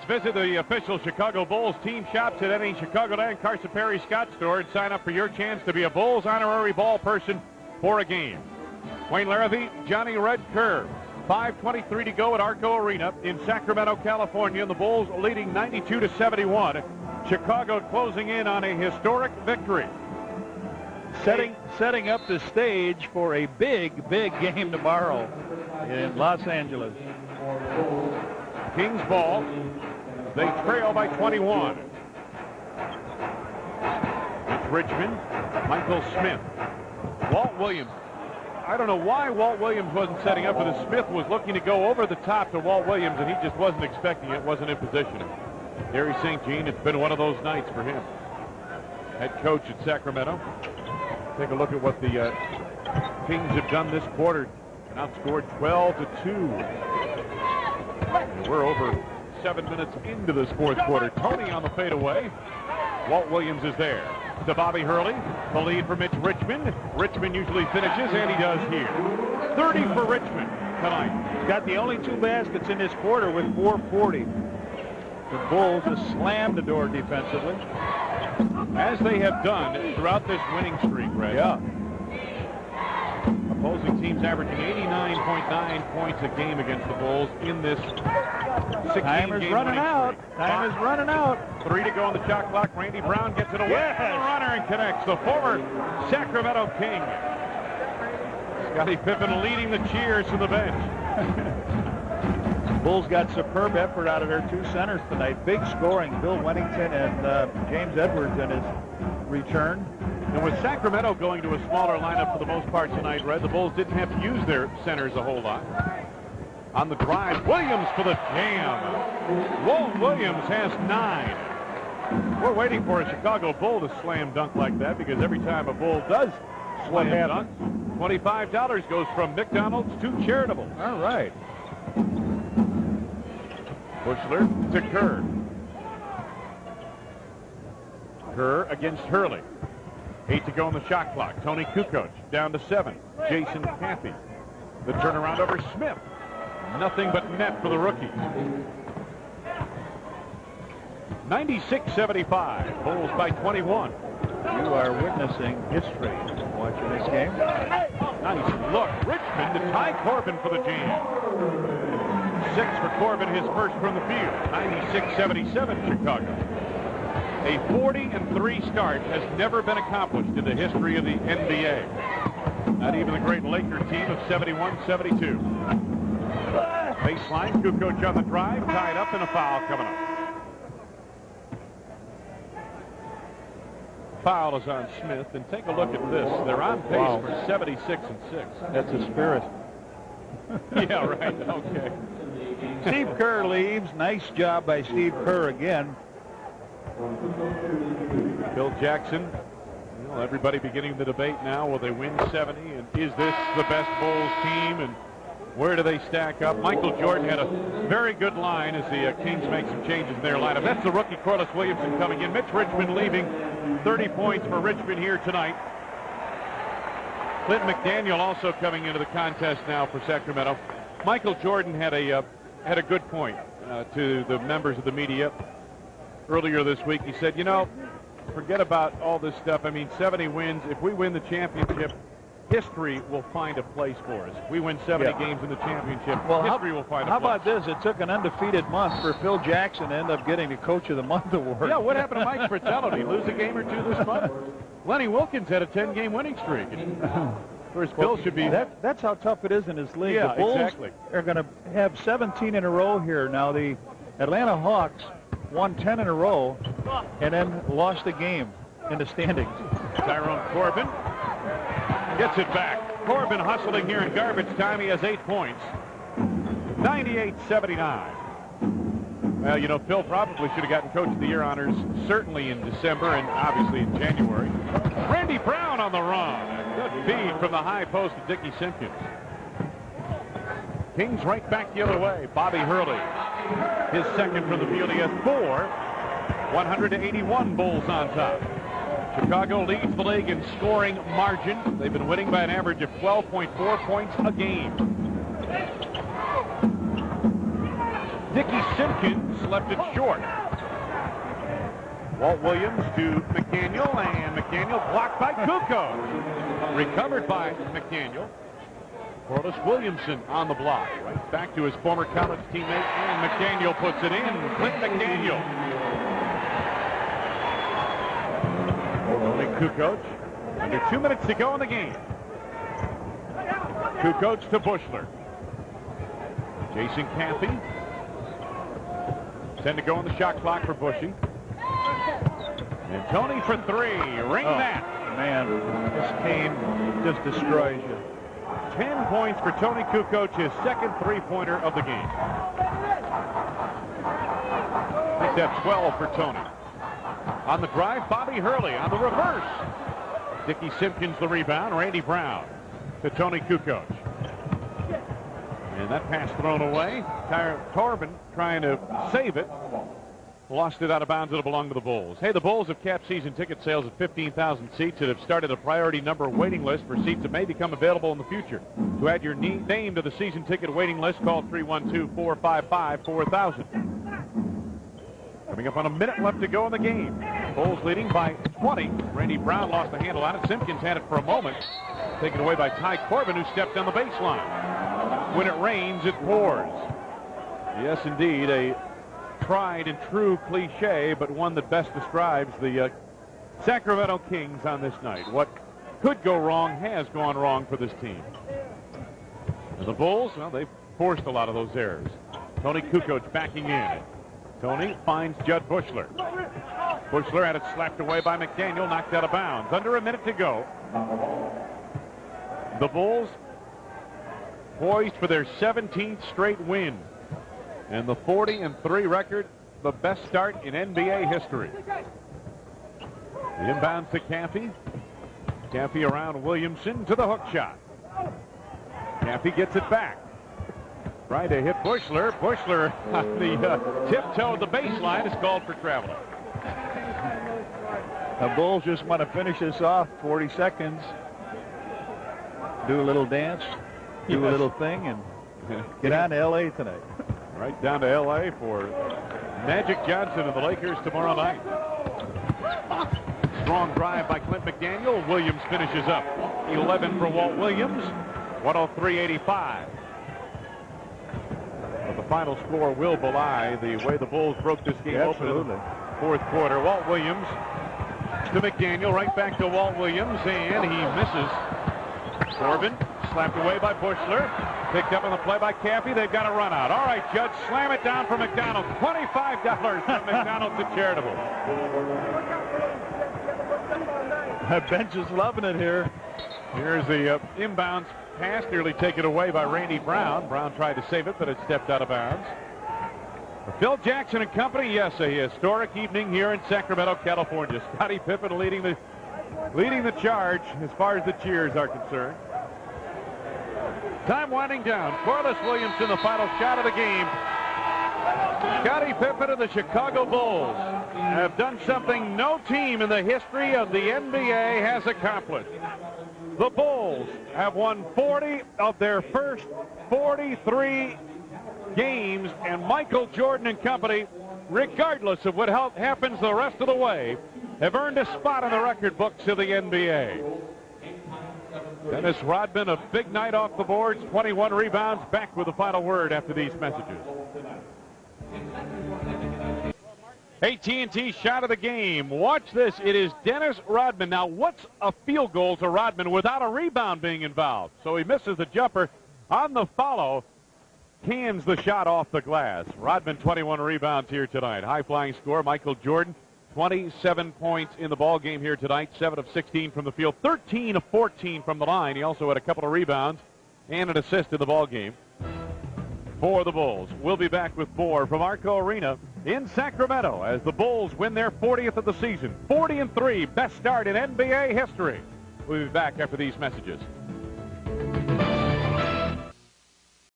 visit the official Chicago Bulls team shops at any Chicagoland, Carson Perry, Scott store and sign up for your chance to be a Bulls honorary ball person for a game. Wayne Larrabee, Johnny Red Kerr. 5:23 to go at Arco Arena in Sacramento, California. And the Bulls leading 92-71. Chicago closing in on a historic victory. Setting up the stage for a big game tomorrow in Los Angeles. Kings ball. They trail by 21. It's Richmond, Michael Smith, Walt Williams. I don't know why Walt Williams wasn't setting up for this. Smith was looking to go over the top to Walt Williams, and he just wasn't expecting it, wasn't in position. Gary St. Jean, it's been one of those nights for him. Head coach at Sacramento. Take a look at what the Kings have done this quarter. And outscored 12-2. And we're over 7 minutes into this fourth quarter. Tony on the fadeaway. Walt Williams is there. To Bobby Hurley. The lead for Mitch Richmond. Richmond usually finishes, and he does here. 30 for Richmond tonight. Got the only 2 baskets in this quarter with 4:40. The Bulls have slammed the door defensively, as they have done throughout this winning streak, Red. Yeah. Opposing teams averaging 89.9 points a game against the Bulls in this 16-game Time is running out. Time is running out. 3 to go on the shot clock. Randy Brown gets it away from the runner and connects. The former Sacramento King. Scottie Pippen leading the cheers from the bench. Bulls got superb effort out of their 2 centers tonight. Big scoring. Bill Wennington and James Edwards in his return. And with Sacramento going to a smaller lineup for the most part tonight, Red, the Bulls didn't have to use their centers a whole lot. On the drive, Williams for the jam. Walt Williams has 9. We're waiting for a Chicago Bull to slam dunk like that, because every time a Bull does slam dunk, $25 goes from McDonald's to charitable. All right. Bushler to Kerr. Kerr against Hurley. 8 to go on the shot clock. Tony Kukoc down to 7. Jason Caffey. The turnaround over Smith. Nothing but net for the rookie. 96-75. Bulls by 21. You are witnessing history watching this game. Nice look. Richmond to Ty Corbin for the jam. 6 for Corbin, his first from the field. 96-77 Chicago. A 40-3 start has never been accomplished in the history of the NBA. Not even the great Laker team of 71-72. Baseline, Kukoc on the drive, tied up, and a foul coming up. Foul is on Smith, and take a look at this. They're on pace for 76-6. That's a spirit. Yeah, right. Okay. Steve Kerr leaves. Nice job by Steve Kerr again. Bill Jackson. Well, everybody beginning the debate now. Will they win 70? And is this the best Bulls team? And where do they stack up? Michael Jordan had a very good line as the Kings make some changes in their lineup. That's the rookie Corliss Williamson coming in. Mitch Richmond leaving. 30 points for Richmond here tonight. Clint McDaniel also coming into the contest now for Sacramento. Michael Jordan had a good point to the members of the media earlier this week. He said, you know, forget about all this stuff. I mean, 70 wins. If we win the championship, history will find a place for us. If we win 70 games in the championship, history will find a place. How about this? It took an undefeated month for Phil Jackson to end up getting the Coach of the Month award. Yeah, what happened to Mike Fratello? Did he lose a game or 2 this month? Lenny Wilkins had a 10-game winning streak. Whereas Bill should be. That's how tough it is in this league. Yeah, the Bulls exactly. are going to have 17 in a row here. Now, the Atlanta Hawks won 10 in a row and then lost a game in the standings. Tyrone Corbin gets it back. Corbin hustling here in garbage time. He has 8 points. 98-79. Well, you know, Phil probably should have gotten Coach of the Year honors certainly in December and obviously in January. Randy Brown on the run. Good feed from the high post of Dickie Simpkins. Kings right back the other way. Bobby Hurley. His second from the field. He has 4. 100-81 Bulls on top. Chicago leads the league in scoring margin. They've been winning by an average of 12.4 points a game. Dickie Simpkins left it short. Walt Williams to McDaniel, and McDaniel blocked by Kukoc. Recovered by McDaniel. Corliss Williamson on the block. Right back to his former college teammate, and McDaniel puts it in. Clint McDaniel. Only Kukoc. Under 2 minutes to go in the game. Kukoc to Bushler. Jason Caffey. 10 to go on the shot clock for Bushy. And Tony for three. Ring that. Man, this game just destroys you. 10 points for Tony Kukoc, his second three-pointer of the game. Make that 12 for Tony. On the drive, Bobby Hurley on the reverse. Dickie Simpkins the rebound. Randy Brown to Tony Kukoc. And that pass thrown away. Corbin trying to save it. Lost it out of bounds. It'll belong to the Bulls. Hey, the Bulls have capped season ticket sales at 15,000 seats and have started a priority number waiting list for seats that may become available in the future. To add your name to the season ticket waiting list, call 312-455-4000. Coming up on a minute left to go in the game. Bulls leading by 20. Randy Brown lost the handle on it. Simpkins had it for a moment. Taken away by Ty Corbin, who stepped on the baseline. When it rains, it pours. Yes, indeed, a tried and true cliche, but one that best describes the Sacramento Kings on this night. What could go wrong has gone wrong for this team. And the Bulls, well, they've forced a lot of those errors. Tony Kukoc backing in. Tony finds Judd Bushler. Bushler had it slapped away by McDaniel, knocked out of bounds. Under a minute to go. The Bulls poised for their 17th straight win. And the 40-3 record, the best start in NBA history. The inbounds to Caffey. Caffey around Williamson to the hook shot. Caffey gets it back. Trying to hit Bushler. Bushler on the tiptoe of the baseline is called for traveling. The Bulls just want to finish this off. 40 seconds. Do a little dance. Do a little thing and get on to L.A. tonight. Right down to L.A. for Magic Johnson and the Lakers tomorrow night. Strong drive by Clint McDaniel. Williams finishes up. 11 for Walt Williams. 103-85. But the final score will belie the way the Bulls broke this game open in the fourth quarter. Walt Williams to McDaniel. Right back to Walt Williams, and he misses. Corbin slapped away by Bushler. Picked up on the play by Caffey. They've got a run out. All right, Judge, slam it down for McDonald. $25 from McDonald to charitable. The bench is loving it here. Here's the inbounds pass, nearly taken away by Randy Brown. Brown tried to save it, but it stepped out of bounds. For Phil Jackson and company, yes, a historic evening here in Sacramento, California. Scottie Pippen leading the charge as far as the cheers are concerned. Time winding down. Corliss Williamson, the final shot of the game. Scottie Pippen and the Chicago Bulls have done something no team in the history of the NBA has accomplished. The Bulls have won 40 of their first 43 games, and Michael Jordan and company, regardless of what happens the rest of the way, have earned a spot in the record books of the NBA. Dennis Rodman, a big night off the boards, 21 rebounds. Back with the final word after these messages. AT&T shot of the game. Watch this. It is Dennis Rodman. Now, what's a field goal to Rodman without a rebound being involved? So he misses the jumper. On the follow, cans the shot off the glass. Rodman, 21 rebounds here tonight. High-flying score. Michael Jordan, 27 points in the ball game here tonight. 7 of 16 from the field, 13 of 14 from the line. He also had a couple of rebounds and an assist in the ball game for the Bulls. We'll be back with more from Arco Arena in Sacramento as the Bulls win their 40th of the season. 40-3, best start in NBA history. We'll be back after these messages.